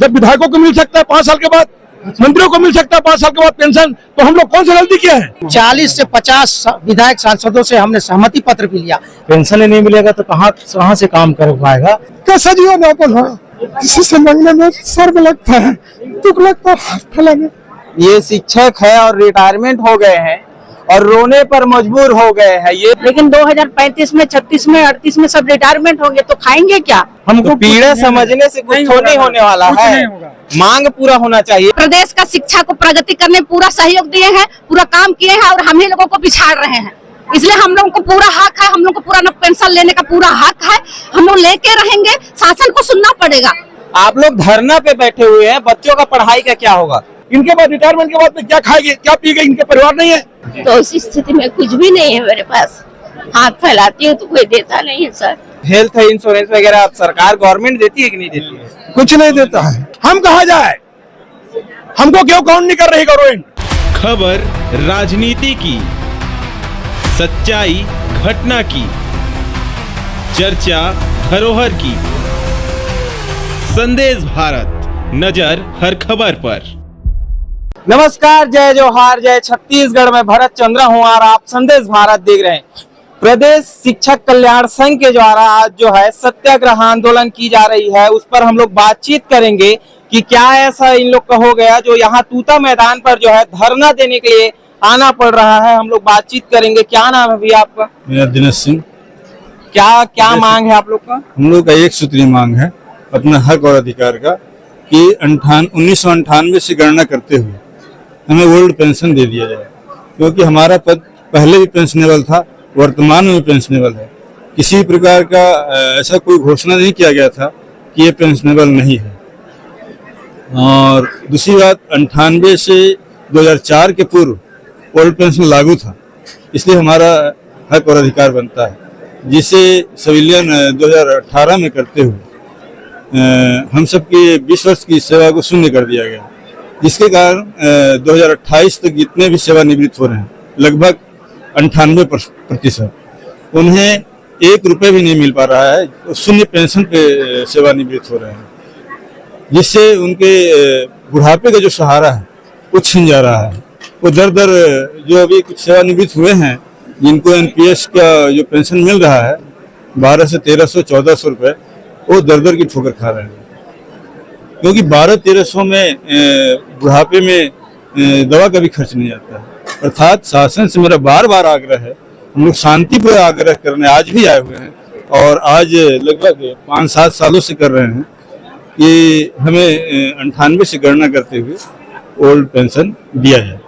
जब विधायकों को मिल सकता है 5 साल के बाद, मंत्रियों को मिल सकता है 5 साल के बाद पेंशन, तो हम लोग कौन सी गलती किया है? 40 से 50 विधायक सांसदों से हमने सहमति पत्र भी लिया। पेंशन नहीं मिलेगा तो कहाँ से काम कर पाएगा? कैसा जीवन यापन हो, किसी से मांगने में सर्व लगता है, दुख लगता है, हाथ फैलाने। ये शिक्षक है और रिटायरमेंट हो गए हैं और रोने पर मजबूर हो गए हैं ये। लेकिन 2035 में, 36 में, 38 में सब रिटायरमेंट होंगे तो खाएंगे क्या? हमको पीड़ा समझने से कुछ नहीं होने वाला है, मांग पूरा होना चाहिए। प्रदेश का शिक्षा को प्रगति करने में पूरा सहयोग दिए हैं, पूरा काम किए हैं और हम ही लोगों को पिछाड़ रहे हैं। इसलिए हम लोगों को पूरा हक है, हम लोग को पूरा पेंशन लेने का पूरा हक है, हम लोग लेके रहेंगे। शासन को सुनना पड़ेगा। आप लोग धरना पे बैठे हुए हैं, बच्चों का पढ़ाई का क्या होगा? इनके बाद रिटायरमेंट के बाद में क्या खाएंगे, क्या पिएंगे? इनके परिवार नहीं है। तो इस स्थिति में कुछ भी नहीं है मेरे पास, हाथ फैलाती हूँ तो कोई देता नहीं है सर। हेल्थ इंश्योरेंस वगैरह सरकार गवर्नमेंट देती है कि नहीं देती है? कुछ नहीं देता है। हम कहा जाए, हमको क्यों काउंट नहीं कर रही गवर्नमेंट? खबर राजनीति की, सच्चाई घटना की, चर्चा धरोहर की। संदेश भारत, नजर हर खबर पर। नमस्कार, जय जोहार, जय छत्तीसगढ़ में भरत चंद्र हूँ और आप संदेश भारत देख रहे हैं। प्रदेश शिक्षक कल्याण संघ के द्वारा आज जो है सत्याग्रह आंदोलन की जा रही है, उस पर हम लोग बातचीत करेंगे कि क्या ऐसा इन लोग का हो गया जो यहाँ तूता मैदान पर जो है धरना देने के लिए आना पड़ रहा है। हम लोग बातचीत करेंगे। क्या नाम है भैया आपका? मेरा दिनेश सिंह। क्या मांग है आप लोग का? हम लोग का एक सूत्री मांग है अपने हक और अधिकार का कि 1998 से गणना करते हुए हमें ओल्ड पेंशन दे दिया जाए, क्योंकि हमारा पद पहले भी पेंशनेबल था, वर्तमान में भी पेंशनेबल है। किसी प्रकार का ऐसा कोई घोषणा नहीं किया गया था कि ये पेंशनेबल नहीं है। और दूसरी बात, 98 से 2004 के पूर्व ओल्ड पेंशन लागू था, इसलिए हमारा हक और अधिकार बनता है, जिसे सिविलियन 2018 में करते हुए हम सबकी 20 वर्ष की सेवा को शून्य कर दिया गया, जिसके कारण 2028 तक जितने भी सेवानिवृत्त हो रहे हैं लगभग 98%, उन्हें 1 रुपये भी नहीं मिल पा रहा है, शून्य पेंशन पे सेवानिवृत्त हो रहे हैं, जिससे उनके बुढ़ापे का जो सहारा है वो छिन जा रहा है। वो दर दर जो अभी कुछ सेवानिवृत्त हुए हैं, जिनको एनपीएस का जो पेंशन मिल रहा है 1200 से 1300 1400 रुपये, वो दर दर की ठोकर खा रहे हैं, क्योंकि 1200-1300 में बुढ़ापे में दवा का भी खर्च नहीं आता है। अर्थात शासन से मेरा बार बार आग्रह है, हम लोग शांति पर आग्रह करने आज भी आए हुए हैं और आज लगभग 5-7 सालों से कर रहे हैं कि हमें 98 से गणना करते हुए ओल्ड पेंशन दिया जाए।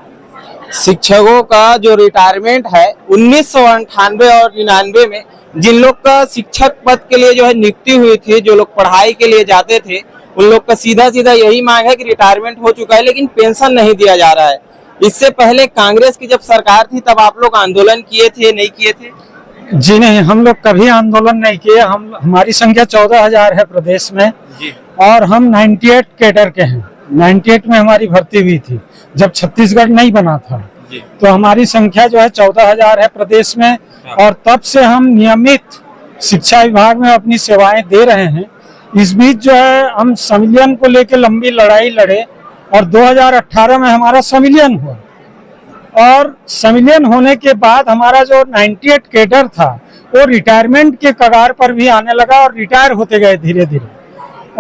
शिक्षकों का जो रिटायरमेंट है 1998 और 99 में जिन लोग का शिक्षक पद के लिए जो है नियुक्ति हुई थी, जो लोग पढ़ाई के लिए जाते थे, उन लोग का सीधा सीधा यही मांग है कि रिटायरमेंट हो चुका है लेकिन पेंशन नहीं दिया जा रहा है। इससे पहले कांग्रेस की जब सरकार थी तब आप लोग आंदोलन किए थे, नहीं किए थे? जी नहीं, हम लोग कभी आंदोलन नहीं किए। हमारी संख्या 14,000 है प्रदेश में जी। और हम 98 कैडर के हैं। 98 में हमारी भर्ती हुई थी जब छत्तीसगढ़ नहीं बना था जी। तो हमारी संख्या जो है 14,000 है प्रदेश में। और तब से हम नियमित शिक्षा विभाग में अपनी सेवाएं दे रहे हैं। इस बीच जो है हम संविलियन को लेकर लंबी लड़ाई लड़े और 2018 में हमारा संविलियन हुआ। और संविलियन होने के बाद हमारा जो 98 कैडर था वो रिटायरमेंट के कगार पर भी आने लगा और रिटायर होते गए धीरे धीरे।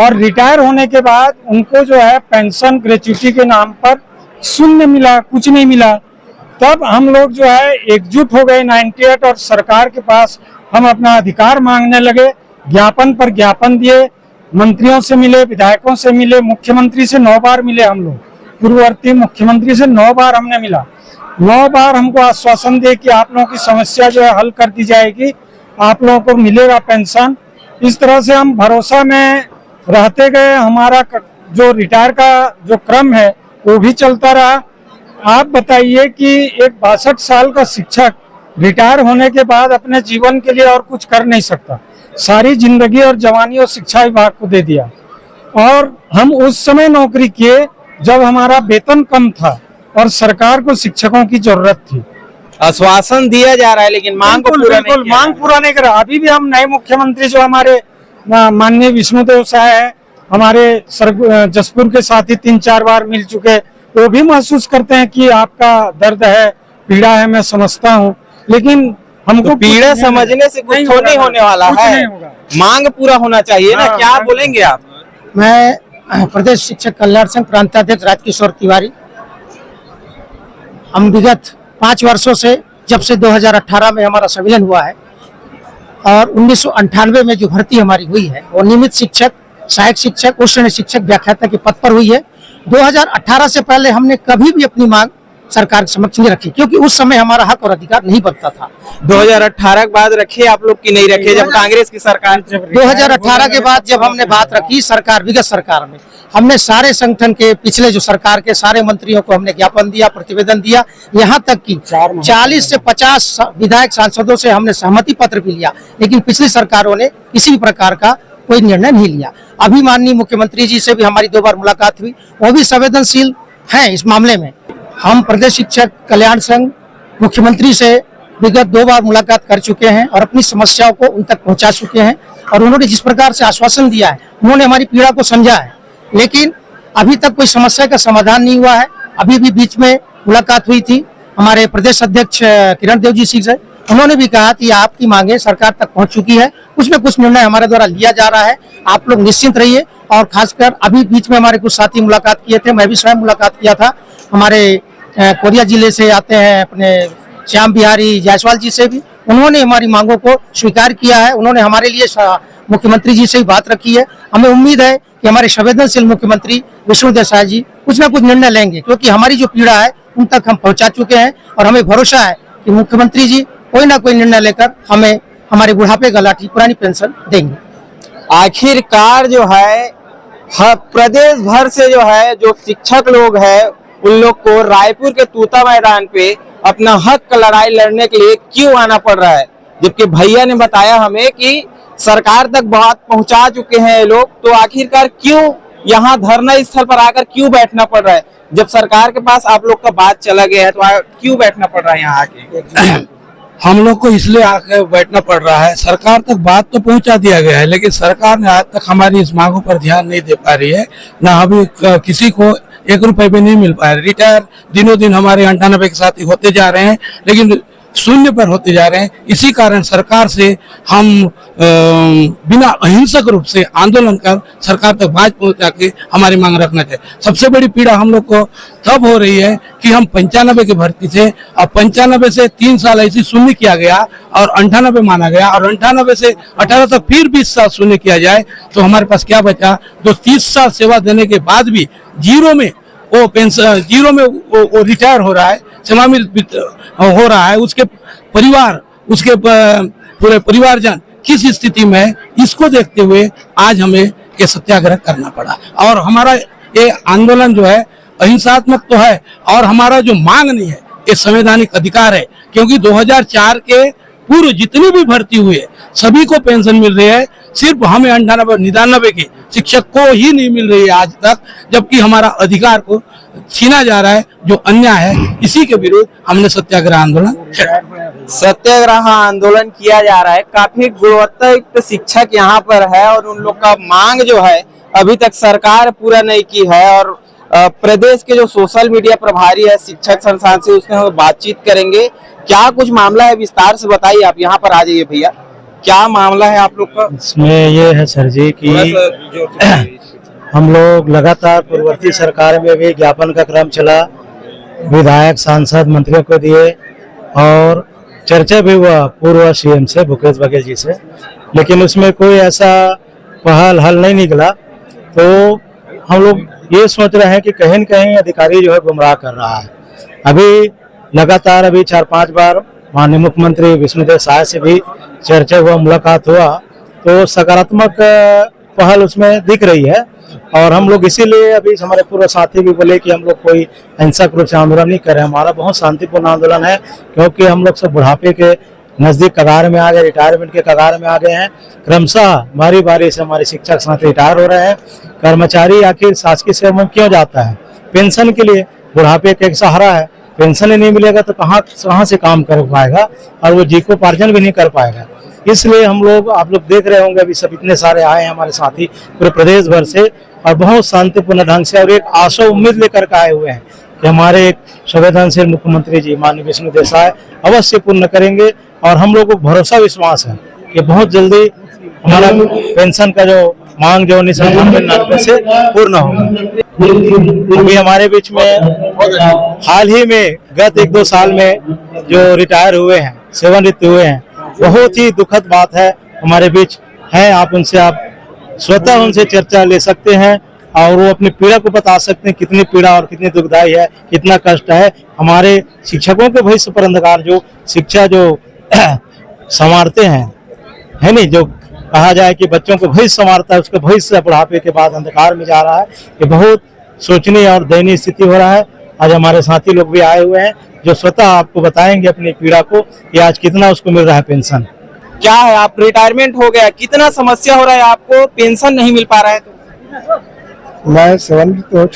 और रिटायर होने के बाद उनको जो है पेंशन ग्रेच्युटी के नाम पर शून्य मिला, कुछ नहीं मिला। तब हम लोग जो है एकजुट हो गए 98 और सरकार के पास हम अपना अधिकार मांगने लगे। ज्ञापन पर ज्ञापन दिए, मंत्रियों से मिले, विधायकों से मिले, मुख्यमंत्री से 9 बार मिले हम लोग। पूर्ववर्ती मुख्यमंत्री से 9 बार हमने मिला। 9 बार हमको आश्वासन दे कि आप लोगों की समस्या जो है हल कर दी जाएगी, आप लोगों को मिलेगा पेंशन। इस तरह से हम भरोसा में रहते गए। हमारा जो रिटायर का जो क्रम है वो भी चलता रहा। आप बताइए कि एक 62 साल का शिक्षक रिटायर होने के बाद अपने जीवन के लिए और कुछ कर नहीं सकता। सारी जिंदगी और जवानी और शिक्षा विभाग को दे दिया। और हम उस समय नौकरी किए जब हमारा वेतन कम था और सरकार को शिक्षकों की जरूरत थी। आश्वासन दिया जा रहा है लेकिन मांग को मांग पूरा नहीं करा। अभी भी हम नए मुख्यमंत्री जो हमारे माननीय विष्णुदेव साय है, हमारे जसपुर के साथी 3-4 बार मिल चुके, वो भी महसूस करते हैं कि आपका दर्द है, पीड़ा है, मैं समझता हूँ, लेकिन हमको तो पीड़ा समझने से कुछ तो नहीं होने वाला है, मांग पूरा होना चाहिए ना। क्या बोलेंगे आप? मैं प्रदेश शिक्षक कल्याण संघ प्रांताध्यक्ष राजकिशोर तिवारी। हम विगत 5 वर्षों से, जब से 2018 में हमारा संविलियन हुआ है और 1998 में जो भर्ती हमारी हुई है, वो नियमित शिक्षक, सहायक शिक्षक, उच्च शिक्षक, व्याख्याता के पद पर हुई है। 2018 से पहले हमने कभी भी अपनी मांग सरकार के समक्ष नहीं रखी, क्योंकि उस समय हमारा हक और अधिकार नहीं बनता था। 2018 के बाद रखे आप लोग की नहीं रखे, जब कांग्रेस की सरकार 2018 के बाद जब हमने बात रखी सरकार, विगत सरकार में हमने सारे संगठन के, पिछले जो सरकार के सारे मंत्रियों को हमने ज्ञापन दिया, प्रतिवेदन दिया, यहाँ तक कि 40 से 50 विधायक सांसदों से हमने सहमति पत्र भी लिया, लेकिन पिछली सरकारों ने किसी भी प्रकार का कोई निर्णय नहीं लिया। अभी माननीय मुख्यमंत्री जी से भी हमारी 2 बार मुलाकात हुई, वो भी संवेदनशील है इस मामले में। हम प्रदेश शिक्षक कल्याण संघ मुख्यमंत्री से विगत 2 बार मुलाकात कर चुके हैं और अपनी समस्याओं को उन तक पहुंचा चुके हैं, और उन्होंने जिस प्रकार से आश्वासन दिया है, उन्होंने हमारी पीड़ा को समझा है, लेकिन अभी तक कोई समस्या का समाधान नहीं हुआ है। अभी भी बीच में मुलाकात हुई थी हमारे प्रदेश अध्यक्ष किरण देव जी से, उन्होंने भी कहा कि आपकी मांगे सरकार तक पहुंच चुकी है, कुछ न कुछ निर्णय हमारे द्वारा लिया जा रहा है, आप लोग निश्चिंत रहिए। और खासकर अभी बीच में हमारे कुछ साथी मुलाकात किए थे, मैं भी स्वयं मुलाकात किया था, हमारे कोरिया जिले से आते हैं अपने श्याम बिहारी जायसवाल जी से भी, उन्होंने हमारी मांगों को स्वीकार किया है, उन्होंने हमारे लिए मुख्यमंत्री जी से ही बात रखी है। हमें उम्मीद है कि हमारे संवेदनशील मुख्यमंत्री विष्णु देसाई जी कुछ ना कुछ निर्णय लेंगे, क्योंकि हमारी जो पीड़ा है उन तक हम पहुंचा चुके हैं, और हमें भरोसा है कि मुख्यमंत्री जी कोई ना कोई निर्णय लेकर हमें हमारे बुढ़ापे का लाठी पुरानी पेंशन देंगे। आखिरकार जो है प्रदेश भर से जो है जो शिक्षक लोग हैं, उन लोग को रायपुर के तूता मैदान पे अपना हक का लड़ाई लड़ने के लिए क्यों आना पड़ रहा है, जबकि भैया ने बताया हमें कि सरकार तक बात पहुंचा चुके हैं ये लोग, तो आखिरकार क्यों यहाँ धरना स्थल पर आकर क्यों बैठना पड़ रहा है? जब सरकार के पास आप लोग का बात चला गया है, तो क्यों बैठना पड़ रहा है यहाँ आके? हम लोग को इसलिए आके बैठना पड़ रहा है, सरकार तक बात तो पहुंचा दिया गया है, लेकिन सरकार ने आज तक हमारी इस मांगों पर ध्यान नहीं दे पा रही है। ना अभी किसी को 1 रुपए भी नहीं मिल पा रहा। रिटायर दिनों दिन हमारे 98 के साथी होते जा रहे हैं, लेकिन शून्य पर होते जा रहे हैं। इसी कारण सरकार से हम बिना अहिंसक रूप से आंदोलन कर सरकार तक बात पहुंचा के हमारी मांग रखना चाहिए। सबसे बड़ी पीड़ा हम लोग को तब हो रही है कि हम 95 के भर्ती थे, और 95 से 3 साल ऐसी शून्य किया गया और 98 माना गया, और 98 से 18 तक फिर 20 साल शून्य किया जाए तो हमारे पास क्या बचा? जो 30 साल सेवा देने के बाद भी जीरो में वो पेंशन, जीरो में वो रिटायर हो रहा है, सेवानिवृत्त हो रहा है, उसके परिवार, उसके पूरे परिवारजन किस स्थिति में है, इसको देखते हुए आज हमें ये सत्याग्रह करना पड़ा। और हमारा ये आंदोलन जो है अहिंसात्मक तो है, और हमारा जो मांग नहीं है, ये संवैधानिक अधिकार है, क्योंकि 2004 के पूर्व जितनी भी भर्ती हुई है सभी को पेंशन मिल रही है, सिर्फ हमें 98-99 के शिक्षक को ही नहीं मिल रही है आज तक, जबकि हमारा अधिकार को छीना जा रहा है, जो अन्याय है। इसी के विरुद्ध हमने सत्याग्रह आंदोलन किया जा रहा है। काफी गुणवत्तायुक्त शिक्षक यहाँ पर है, और उन लोग का मांग जो है अभी तक सरकार पूरा नहीं की है। और प्रदेश के जो सोशल मीडिया प्रभारी है शिक्षक संस्थान से, उससे हम बातचीत करेंगे। क्या कुछ मामला है विस्तार से बताइए। आप यहाँ पर आ जाइए भैया, क्या मामला है आप लोग का? इसमें ये है सर जी कि हम लोग लगातार पूर्ववर्ती सरकार में भी ज्ञापन का क्रम चला, विधायक सांसद मंत्रियों को दिए, और चर्चा भी हुआ पूर्व सीएम से भूपेश बघेल जी से, लेकिन उसमें कोई ऐसा पहल हल नहीं निकला। तो हम लोग ये सोच रहे हैं कि कहीं न कहीं अधिकारी जो है गुमराह कर रहा है। अभी लगातार 4-5 बार माननीय मुख्यमंत्री विष्णु देसाई से भी चर्चा हुआ, मुलाकात हुआ, तो सकारात्मक पहल उसमें दिख रही है। और हम लोग इसीलिए अभी हमारे पूर्व साथी भी बोले कि हम लोग कोई हिंसक रूप से आंदोलन नहीं कर रहे हैं, हमारा बहुत शांतिपूर्ण आंदोलन है, क्योंकि हम लोग सब बुढ़ापे के नजदीक कगार में आ गए, रिटायरमेंट के कगार में आ गए हैं। क्रमशः बारी बारी से हमारे शिक्षक साथी रिटायर हो रहे हैं। कर्मचारी आखिर शासकीय सेवा में क्यों जाता है? पेंशन के लिए। बुढ़ापे का एक सहारा है, पेंशन ही नहीं मिलेगा तो कहाँ से काम कर पाएगा, और वो जीविकोपार्जन भी नहीं कर पाएगा। इसलिए हम लोग, आप लोग देख रहे होंगे अभी सब इतने सारे आए हैं हमारे साथी पूरे प्रदेश भर से, और बहुत शांतिपूर्ण ढंग से और एक आशा उम्मीद लेकर के आए हुए हैं कि हमारे एक संवेदनशील मुख्यमंत्री जी माननीय विष्णु देसाई अवश्य पूर्ण करेंगे। और हम लोग को भरोसा विश्वास है कि बहुत जल्दी हमारा पेंशन का जो मांग जो 1999 से पूर्ण होगा। अभी हमारे बीच में हाल ही में गत 1-2 साल में जो रिटायर हुए हैं, सेवानिवृत्त हुए हैं, बहुत ही दुखद बात है, हमारे बीच है। आप स्वतः उनसे चर्चा ले सकते हैं और वो अपनी पीड़ा को बता सकते हैं, कितनी पीड़ा और कितनी दुखदाई है, कितना कष्ट है। हमारे शिक्षकों के भविष्य पर अंधकार जो शिक्षा जो संवारते हैं, है नहीं, जो कहा जाए कि बच्चों को भविष्य संवारता है, उसके भविष्य बुढ़ापे के बाद अंधकार में जा रहा है। ये बहुत सोचनीय और दयनीय स्थिति हो रहा है। आज हमारे साथी लोग भी आए हुए हैं जो स्वतः आपको बताएंगे अपनी पीड़ा को कि आज कितना उसको मिल रहा है पेंशन। क्या है, आप रिटायरमेंट हो गया, कितना समस्या हो रहा है आपको, पेंशन नहीं मिल पा रहा है? तो मैं सेवानिवृत्त हो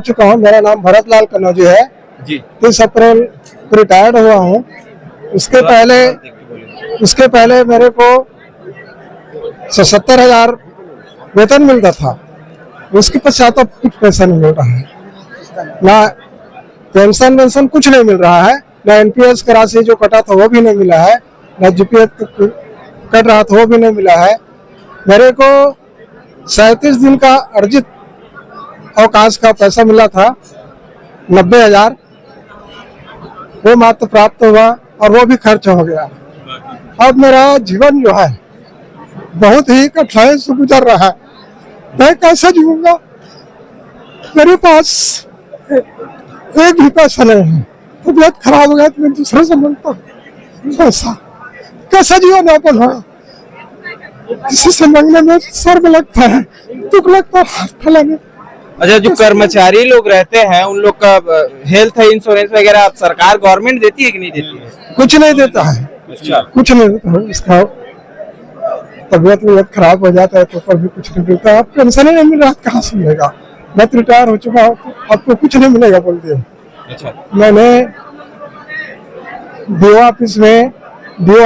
चुका हूँ मेरा नाम भरत लाल कन्नौजी है जी। 30 अप्रैल को रिटायर्ड हुआ हूँ। उसके पहले मेरे को 77,000 वेतन मिलता था। उसके पश्चात अब कुछ पैसा नहीं मिल रहा है, ना पेंशन कुछ नहीं मिल रहा है, ना एनपीएस का राशि जो कटा था वो भी नहीं मिला है, ना जीपीएफ कट रहा था वो भी नहीं मिला है। मेरे को 37 दिन का अर्जित अवकाश का पैसा मिला था 90,000, वो मात्र प्राप्त हुआ और वो भी खर्च हो गया। अब मेरा जीवन जो है बहुत ही कठिनाई से गुजर रहा है। मैं कैसे जीऊंगा? मेरे पास एक भी पैसा नहीं है। तबीयत खराब हो गया तो मैं दूसरे से मांगता हूँ पैसा। कैसा जीवन यापन होगा? किसी से मांगने में शर्म लगता है, दुख लगता है, हाथ फैलाने। अच्छा, जो कर्मचारी लोग रहते हैं उन लोग का हेल्थ इंश्योरेंस वगैरह सरकार गवर्नमेंट देती है कि नहीं देती है? कुछ नहीं देता है। अच्छा, कुछ नहीं देता है। इसका तबीयत खराब हो जाता है तो पर भी कुछ नहीं मिलता है। पेंशन ही नहीं मिल रहा, कहाँ से मिलेगा? मैं तो रिटायर हो चुका हूँ, तो आपको कुछ नहीं मिलेगा बोलते हैं। अच्छा, मैंने डीओ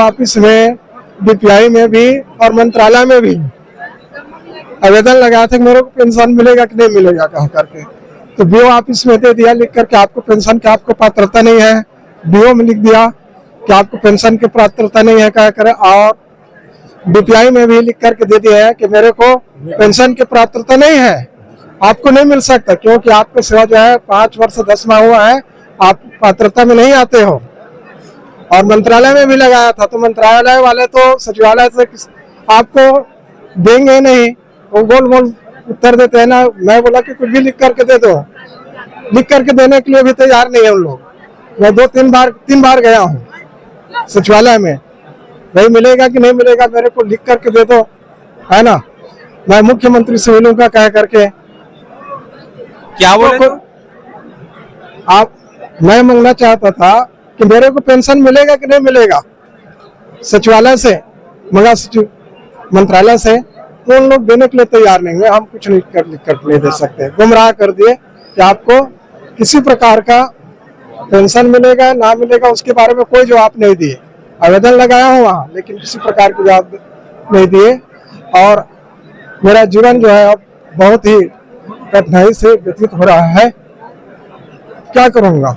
ऑफिस में डीपीआई में भी और मंत्रालय में भी आवेदन लगाया था कि मेरे को पेंशन मिलेगा कि नहीं मिलेगा कह करके। तो डीओ ऑफिस में दे दिया लिख करके आपको पेंशन की आपको पात्रता नहीं है। डीओ में लिख दिया कि आपको पेंशन की पात्रता नहीं है कह कर, और डीपीआई में भी लिख करके दे दिया है कि मेरे को पेंशन की पात्रता नहीं है, आपको नहीं मिल सकता, क्योंकि आपका सेवा जो है 5 वर्ष 10 माह हुआ है, आप पात्रता में नहीं आते हो। और मंत्रालय में भी लगाया था तो मंत्रालय वाले तो सचिवालय से आपको देंगे नहीं, वो गोल उत्तर देते हैं ना। मैं बोला कि कुछ भी लिख करके दे दो, लिख करके देने के लिए भी तैयार नहीं है उन लोग। मैं 3 बार गया हूँ सचिवालय में, नहीं मिलेगा कि नहीं मिलेगा, मेरे को लिख करके दे दो, है ना। मैं मुख्यमंत्री से मिलूंगा कह करके। क्या बोले? आप मैं मांगना चाहता था कि मेरे को पेंशन मिलेगा कि नहीं मिलेगा, सचिवालय से मगा सचिव मंत्रालय से, तो उन लोग देने के लिए तैयार नहीं हुए। हम कुछ लिख कर नहीं दे सकते, गुमराह कर दिए कि आपको किसी प्रकार का पेंशन मिलेगा ना मिलेगा उसके बारे में कोई जवाब नहीं दिए। आवेदन लगाया हूँ वहाँ, लेकिन किसी प्रकार के जवाब नहीं दिए। और मेरा जीवन जो है अब बहुत ही कठिनाई से व्यतीत हो रहा है, क्या करूँगा?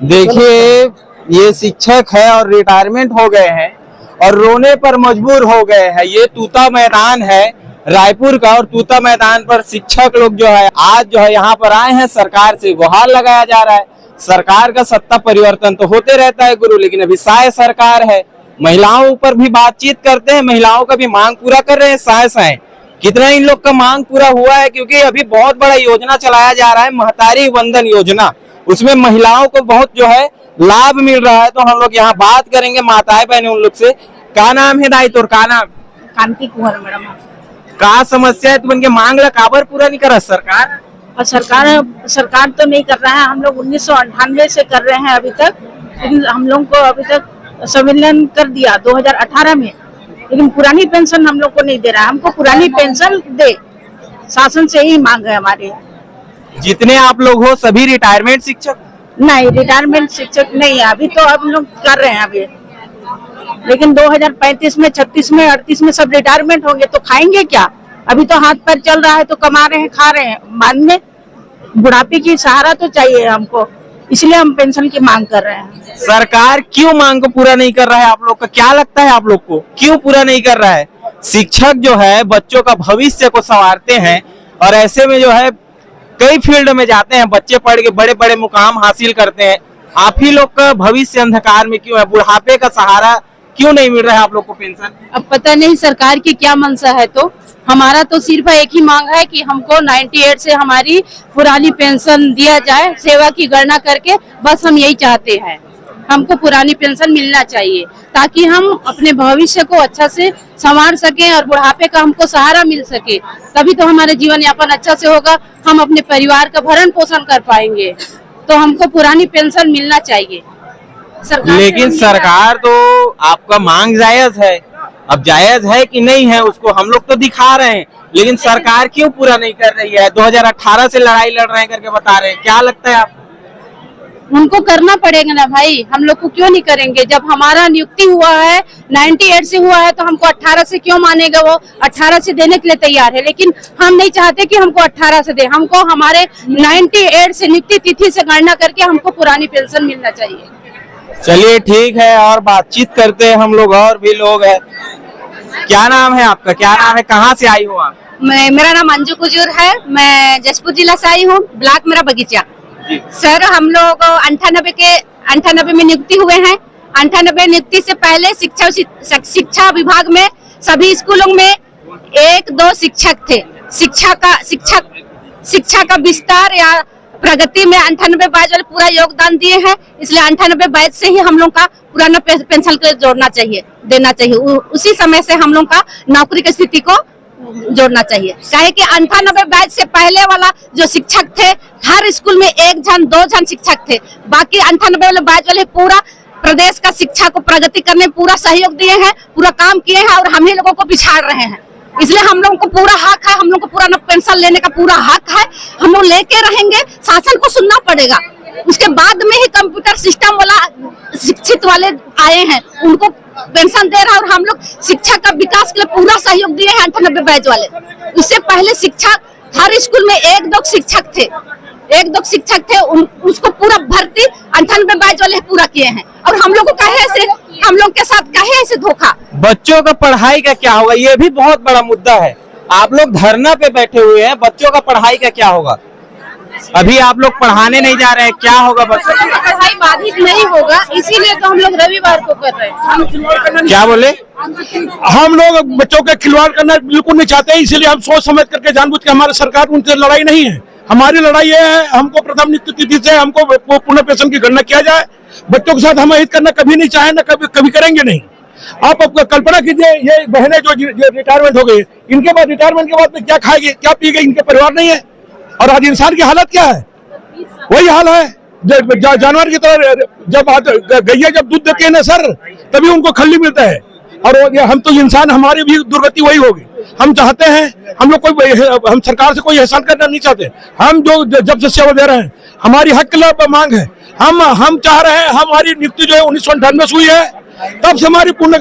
देखिए, ये शिक्षक है और रिटायरमेंट हो गए हैं और रोने पर मजबूर हो गए हैं। ये तूता मैदान है रायपुर का, और तूता मैदान पर शिक्षक लोग जो है आज जो है यहाँ पर आए हैं, सरकार से गुहार लगाया जा रहा है। सरकार का सत्ता परिवर्तन तो होते रहता है गुरु, लेकिन अभी साय सरकार है। महिलाओं पर भी बातचीत करते हैं, महिलाओं का भी मांग पूरा कर रहे हैं साय। कितना इन लोग का मांग पूरा हुआ है? क्योंकि अभी बहुत बड़ा योजना चलाया जा रहा है, महतारी वंदन योजना, उसमें महिलाओं को बहुत जो है लाभ मिल रहा है। तो हम लोग यहाँ बात करेंगे माताएं बहने उन लोग से। क्या नाम है दाई तोर? का नाम? कांति कुंवर मैडम। का समस्या है तुमन के मांग ला काबर पूरा नहीं कर रहा सरकार? और सरकार तो नहीं कर रहा है। हम लोग 1998 से कर रहे हैं अभी तक, लेकिन हम लोग को अभी तक संविलियन कर दिया 2018 में, लेकिन पुरानी पेंशन हम लोग को नहीं दे रहा है। हमको पुरानी पेंशन दे, शासन से ही मांग है हमारे। जितने आप लोग हो सभी रिटायरमेंट शिक्षक? नहीं, रिटायरमेंट शिक्षक नहीं है अभी, तो हम लोग कर रहे हैं अभी, लेकिन 2035 में 36 में 38 में सब रिटायरमेंट होंगे तो खाएंगे क्या? अभी तो हाथ पैर चल रहा है तो कमा रहे हैं, खा रहे हैं, बाद में बुढ़ापे की सहारा तो चाहिए हमको, इसलिए हम पेंशन की मांग कर रहे हैं। सरकार क्यों मांग को पूरा नहीं कर रहा है? आप लोग का क्या लगता है, आप लोग को क्यों पूरा नहीं कर रहा है? शिक्षक जो है बच्चों का भविष्य को संवारते हैं और ऐसे में जो है कई फील्ड में जाते हैं, बच्चे पढ़ के बड़े बड़े मुकाम हासिल करते हैं। आप ही लोग का भविष्य अंधकार में क्यों है? बुढ़ापे का सहारा क्यों नहीं मिल रहा है आप लोग को पेंशन? अब पता नहीं सरकार की क्या मंशा है, तो हमारा तो सिर्फ एक ही मांग है कि हमको 98 से हमारी पुरानी पेंशन दिया जाए, सेवा की गणना करके, बस हम यही चाहते हैं। हमको पुरानी पेंशन मिलना चाहिए ताकि हम अपने भविष्य को अच्छा से संवार सकें और बुढ़ापे का हमको सहारा मिल सके, तभी तो हमारे जीवन यापन अच्छा से होगा, हम अपने परिवार का भरण पोषण कर पाएंगे। तो हमको पुरानी पेंशन मिलना चाहिए। लेकिन सरकार तो आपका मांग जायज है, अब जायज है कि नहीं है उसको हम लोग तो दिखा रहे हैं, लेकिन सरकार क्यों पूरा नहीं कर रही है? 2018 से लड़ाई लड़ रहे हैं करके बता रहे हैं, क्या लगता है आपको? उनको करना पड़ेगा ना भाई, हम लोग को क्यों नहीं करेंगे? जब हमारा नियुक्ति हुआ है 98 से हुआ है तो हमको 18 से क्यों मानेगा? वो 18 से देने के लिए तैयार है, लेकिन हम नहीं चाहते कि हमको 18 से दे, हमको हमारे 98 से नियुक्ति तिथि से गणना करके हमको पुरानी पेंशन मिलना चाहिए। चलिए ठीक है, और बातचीत करते हैं हम लोग, और भी लोग हैं। क्या नाम है आपका, क्या नाम है, कहाँ से आई हो आप? मेरा नाम अंजू कुजूर है, मैं जसपुर जिला से आई हूँ, ब्लॉक मेरा बगीचा। सर हम लोग 98 में नियुक्ति हुए हैं। 98 नियुक्ति से पहले शिक्षा विभाग में सभी स्कूलों में 1-2 शिक्षक थे। शिक्षा का विस्तार या प्रगति में 98 बैच वाले पूरा योगदान दिए हैं, इसलिए 98 बैच से ही हम लोग का पुराना पेंशन को जोड़ना चाहिए, देना चाहिए। उसी समय से हम लोग का नौकरी की स्थिति को जोड़ना चाहिए। चाहे कि 98 बैच से पहले वाला जो शिक्षक थे, हर स्कूल में 1-2 जन शिक्षक थे, बाकी 98 वाले बैच वाले पूरा प्रदेश का शिक्षा को प्रगति करने में पूरा सहयोग दिए हैं, पूरा काम किए हैं और हम ही लोगों को पिछाड़ रहे हैं। इसलिए हम लोगों को पूरा हक है, हम लोग को पूरा पेंशन लेने का पूरा हक है, हम लोग लेके रहेंगे। शासन को सुनना पड़ेगा, उसके बाद में ही कंप्यूटर सिस्टम वाला शिक्षित वाले आए हैं, उनको पेंशन दे रहा है और हम लोग शिक्षा का विकास के लिए पूरा सहयोग दिए हैं 98 बैच वाले। उससे पहले शिक्षा हर स्कूल में 1-2 शिक्षक थे, उसको पूरा भर्ती 98 बैच वाले पूरा किए हैं और हम लोग को कहे ऐसे, हम लोग के साथ कहे ऐसे धोखा। बच्चों का पढ़ाई का क्या होगा, ये भी बहुत बड़ा मुद्दा है। आप लोग धरना पे बैठे हुए हैं, बच्चों का पढ़ाई का क्या होगा? अभी आप लोग पढ़ाने नहीं जा रहे हैं, क्या होगा बच्चों की पढ़ाई? बाधित नहीं होगा, इसीलिए तो हम लोग रविवार को कर रहे हैं। क्या बोले? हम लोग बच्चों के खिलवाड़ करना बिल्कुल नहीं चाहते, इसीलिए हम सोच समझ करके जानबूझ के, हमारे सरकार उनसे लड़ाई नहीं है, हमारी लड़ाई ये है, हमको प्रथम नियुक्ति तिथि से हमको पूर्ण पेंशन की गणना किया जाए। बच्चों के साथ हम हित करना कभी नहीं चाहे, न कभी करेंगे नहीं। आप कल्पना कीजिए, ये बहनें जो रिटायरमेंट हो गई, इनके बाद रिटायरमेंट के बाद में क्या खाएगी, क्या पिएगी, इनके परिवार नहीं है। और आज इंसान की हालत क्या है? वही हाल है जानवर की तरह। जब गैया जब दूध देती है ना सर, तभी उनको खल्ली मिलता है। और हम तो इंसान, हमारी भी दुर्गति वही होगी। हम चाहते हैं, हम लोग हम सरकार से कोई एहसान करना नहीं चाहते। हम जो जब से सेवा दे रहे हैं, हमारी हक के लिए मांग है। हम चाह रहे हैं, हमारी नियुक्ति जो है 1998 से हुई है, तब से हमारी पूर्ण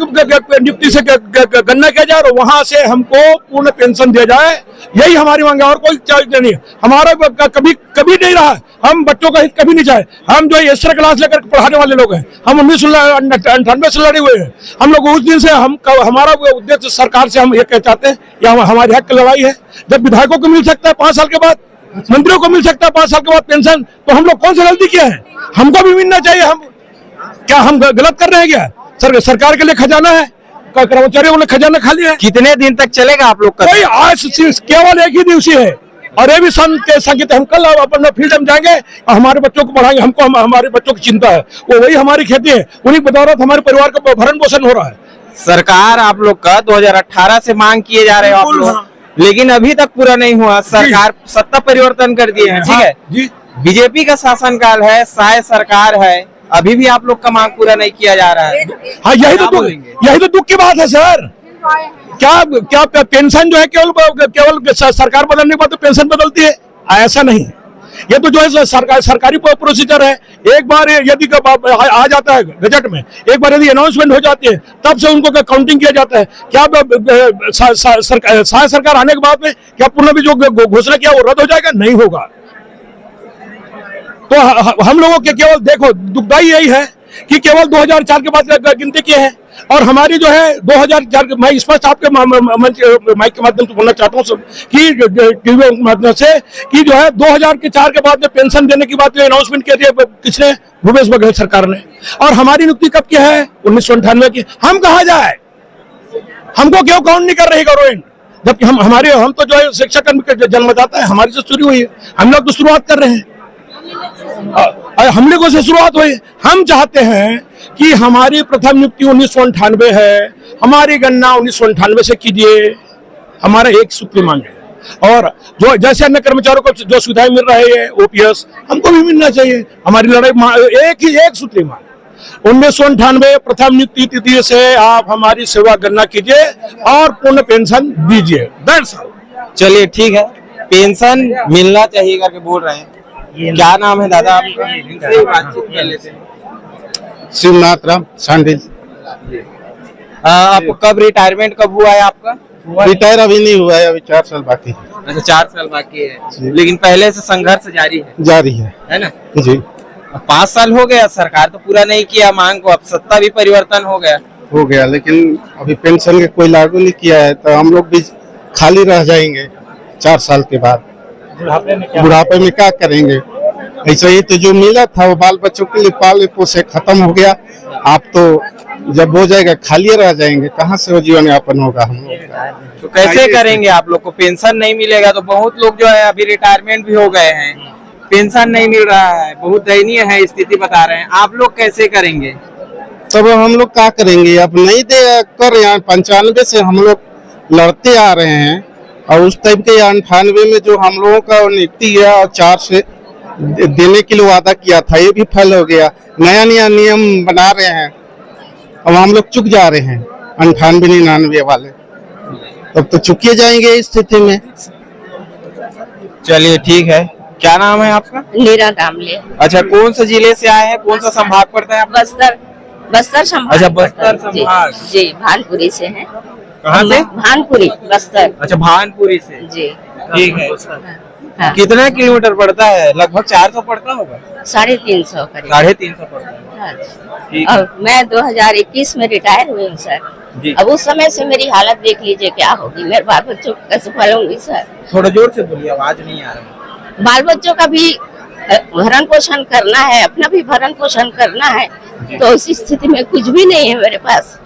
नियुक्ति से गणना किया जाए और वहां से हमको पूर्ण पेंशन दिया जाए। यही हमारी मांग है और कोई चाहिए नहीं। हमारा कभी नहीं रहा, हम बच्चों का हित कभी नहीं चाहे। हम जो एक्स्ट्रा क्लास लेकर पढ़ाने वाले लोग हैं, हम 1998 से लड़े हुए हैं। हम लोग उस दिन से हमारा उद्देश्य सरकार से हम ये कह चाहते हैं, ये हमारे हक की लड़ाई है। जब विधायकों को मिल सकता है 5 साल के बाद, मंत्रियों को मिल सकता है 5 साल के बाद पेंशन, तो हम लोग कौन सी गलती किया है? हमको भी मिलना चाहिए। क्या हम गलत कर रहे हैं क्या? सरकार के लिए खजाना है, कर्मचारियों ने खजाना खा लिया है। कितने दिन तक चलेगा आप लोग का? कोई आज केवल एक ही दिवसीय है और ये भी संकेत। हम कल अपना फील्ड में जाएंगे, हमारे बच्चों को पढ़ाएंगे। हमको हमारे बच्चों की चिंता है, वो वही हमारी खेती है, उन्हीं बदौलत हमारे परिवार का भरण पोषण हो रहा है। सरकार आप लोग का 2018 से मांग किए जा रहे हो आप लोग, लेकिन अभी तक पूरा नहीं हुआ। सरकार सत्ता परिवर्तन कर दिए हैं, ठीक है जी। बीजेपी का शासनकाल है, सहाय सरकार है, अभी भी आप लोग का मांग पूरा नहीं किया जा रहा है। हाँ, यही तो दुख की बात है सर। क्या पेंशन जो है केवल सरकार बदलने के बाद तो पेंशन बदलती है? ऐसा नहीं। ये तो जो है सरकारी प्रोसीजर है। एक बार यदि आ जाता है गजट में, एक बार यदि अनाउंसमेंट हो जाती है, तब से उनको काउंटिंग किया जाता है। क्या सरकार आने के बाद में क्या पूर्ण भी जो घोषणा किया वो रद्द हो जाएगा? नहीं होगा। तो हम लोगों के केवल देखो दुखदाई यही है कि केवल 2004 के बाद गिनती किए हैं, और हमारी जो है 2004 मैं स्पष्ट आपके माइक के माध्यम से बोलना चाहता हूँ कि टीवी के माध्यम से कि जो है 2004 के बाद में पेंशन देने की बात अनाउंसमेंट किया था किसने? भूपेश बघेल सरकार ने। और हमारी नियुक्ति कब की है? 1998 की। हम कहा जाए, हमको क्यों काउंट नहीं कर रही गवर्नमेंट? जबकि हम तो जो है शिक्षा कर्मी का जन्मदाता है, हमारी से शुरू हुई है, हम लोग तो शुरुआत कर रहे हैं, हम लोगों से शुरुआत हुई। हम चाहते हैं कि हमारी प्रथम नियुक्ति 1998 है, हमारी गणना 1998 से कीजिए, हमारा एक सूत्र मांग है। और जो जैसे अन्य कर्मचारियों को जो सुविधाएं मिल रही है ओपीएस, हमको भी मिलना चाहिए। हमारी लड़ाई एक सूत्री मांग 1998 प्रथम नियुक्ति तिथि से आप हमारी सेवा गणना कीजिए और पूर्ण पेंशन दीजिए। चलिए ठीक है, पेंशन मिलना चाहिए करके बोल रहे हैं। क्या नाम है दादा आपका? इनसे बातचीत कर लेते हैं। शिवनाथ राम सांडिल। आपको कब रिटायरमेंट कब हुआ है आपका? रिटायर अभी नहीं हुआ है, अभी 4 साल बाकी है। अच्छा 4 साल बाकी है, लेकिन पहले से संघर्ष जारी है ना? जी। 5 साल हो गया, सरकार तो पूरा नहीं किया मांग को, अब सत्ता भी परिवर्तन हो गया, लेकिन अभी पेंशन के कोई लागू नहीं किया है, तो हम लोग भी खाली रह जाएंगे 4 साल के बाद। बुढ़ापे में क्या करेंगे? ऐसे ही तो जो मिला था वो बाल बच्चों के लिए पाले पोसे खत्म हो गया। आप तो जब हो जाएगा खाली रह जाएंगे, कहाँ से वो जीवन यापन होगा हम लोग? तो कैसे करेंगे? आप लोग को पेंशन नहीं मिलेगा तो बहुत लोग जो है अभी रिटायरमेंट भी हो गए हैं, पेंशन नहीं मिल रहा है, बहुत दयनीय है स्थिति बता रहे हैं। आप लोग कैसे करेंगे? तब हम लोग क्या करेंगे? अब नहीं दे कर यहाँ 95 से हम लोग लड़ते आ रहे हैं, और उस टाइम के 98 में जो हम लोगों का नियुक्ति गया और 4 से देने के लिए वादा किया था, ये भी फेल हो गया। नया नियम बना रहे हैं, अब हम लोग चुक जा रहे हैं 98-99 वाले, तब तो चुके जाएंगे इस स्थिति में। चलिए ठीक है, क्या नाम है आपका? नीरा दामले। अच्छा, कौन से जिले से आए हैं? कौन सा संभाग पड़ता है आपका? बस्तर संभाग। अच्छा बस्तर संभाग। जी, भानपुरी से हैं। कहाँ से? भानपुरी, बस्तर। अच्छा भानपुरी से। जी ठीक है। हाँ। कितना किलोमीटर पड़ता है? लगभग 400 पड़ता होगा। 350 करीब। 350 पड़ता है। हाँ। ठीक और मैं 2021 में रिटायर हुई हूँ सर। जी। अब उस समय से मेरी हालत देख लीजिए क्या होगी, मेरे बाल बच्चों को कैसे पालूंगी सर? थोड़ा जोर से बोलिए, आवाज नहीं आ रही। बाल बच्चों का भी भरण पोषण करना है, अपना भी भरण पोषण करना है, तो इसी स्थिति में कुछ भी नहीं है मेरे पास।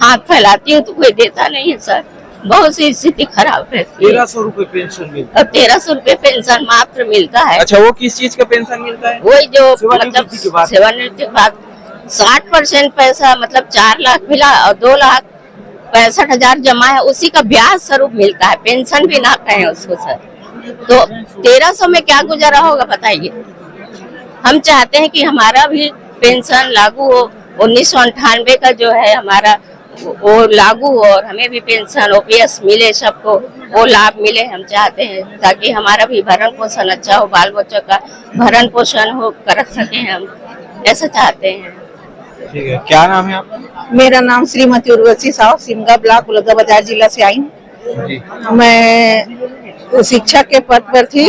हाथ फैलाती हूँ तो कोई देता नहीं है सर, बहुत सी स्थिति खराब रहती है। 1300 रुपए पेंशन मिलता है। 1300 रुपए पेंशन मात्र मिलता है। अच्छा, वो किस चीज का पेंशन मिलता है? वही जो मतलब सेवानिवृत्ति के बाद 60% पैसा, मतलब 4 लाख मिला और 2,65,000 जमा है, उसी का ब्याज स्वरूप मिलता है, पेंशन भी ना कहें उसको सर। तो 1300 में क्या गुजारा होगा बताइए? हम चाहते हैं कि हमारा भी पेंशन लागू हो, 1998 का जो है हमारा वो लागू हो और हमें भी पेंशन ओपीएस मिले, सबको वो लाभ मिले। हम चाहते हैं ताकि हमारा भी भरण पोषण अच्छा हो, बाल बच्चों का भरण पोषण हो कर सके, हम ऐसा चाहते हैं। ठीक है, क्या नाम है आपका? मेरा नाम श्रीमती उर्वशी साहू, सिमगा ब्लॉक, बलौदाबाजार जिला से आई हूँ। मैं शिक्षक के पद पर थी।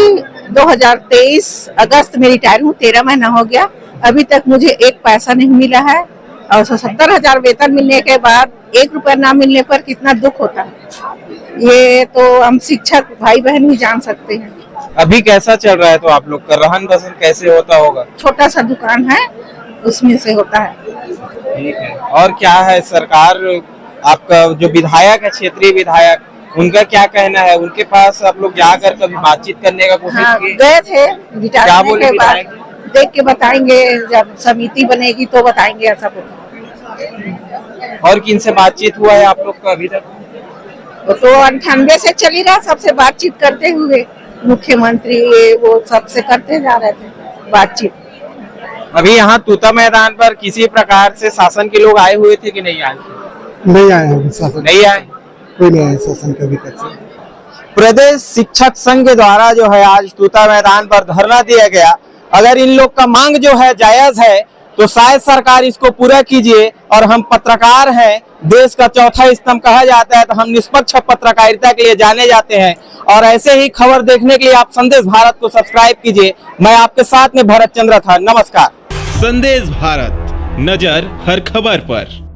2023 अगस्त में रिटायर हूँ, 13 महीना हो गया, अभी तक मुझे एक पैसा नहीं मिला है। और 70,000 वेतन मिलने के बाद 1 रुपया ना मिलने पर कितना दुख होता है, ये तो हम शिक्षक भाई बहन भी जान सकते हैं। अभी कैसा चल रहा है तो आप लोग का रहन बसन कैसे होता होगा? छोटा सा दुकान है, उसमें से होता है। ठीक है, और क्या है सरकार, आपका जो विधायक है, क्षेत्रीय विधायक, उनका क्या कहना है? उनके पास आप लोग जाकर कभी बातचीत करने का कोशिश की? गए थे, रिटायर क्या होने बोले के बाद विधायक? देख के बताएंगे, जब समिति बनेगी तो बताएंगे ऐसा कुछ। और किन से बातचीत हुआ है आप लोग का अभी तक? तो 98 से चल ही रहा, सबसे बातचीत करते हुए, मुख्यमंत्री वो सबसे करते जा रहे थे बातचीत। अभी यहाँ तूता मैदान पर किसी प्रकार से शासन के लोग आए हुए थे कि नहीं आए? नहीं आए हैं शासन, नहीं आए, कोई नहीं आया शासन के अभी तक से। प्रदेश शिक्षक संघ के द्वारा जो है आज तूता मैदान पर धरना दिया गया। अगर इन लोग का मांग जो है जायज है तो शायद सरकार इसको पूरा कीजिए। और हम पत्रकार हैं, देश का चौथा स्तंभ कहा जाता है, तो हम निष्पक्ष पत्रकारिता के लिए जाने जाते हैं। और ऐसे ही खबर देखने के लिए आप संदेश भारत को सब्सक्राइब कीजिए। मैं आपके साथ में भरत चंद्र था। नमस्कार। संदेश भारत, नजर हर खबर पर।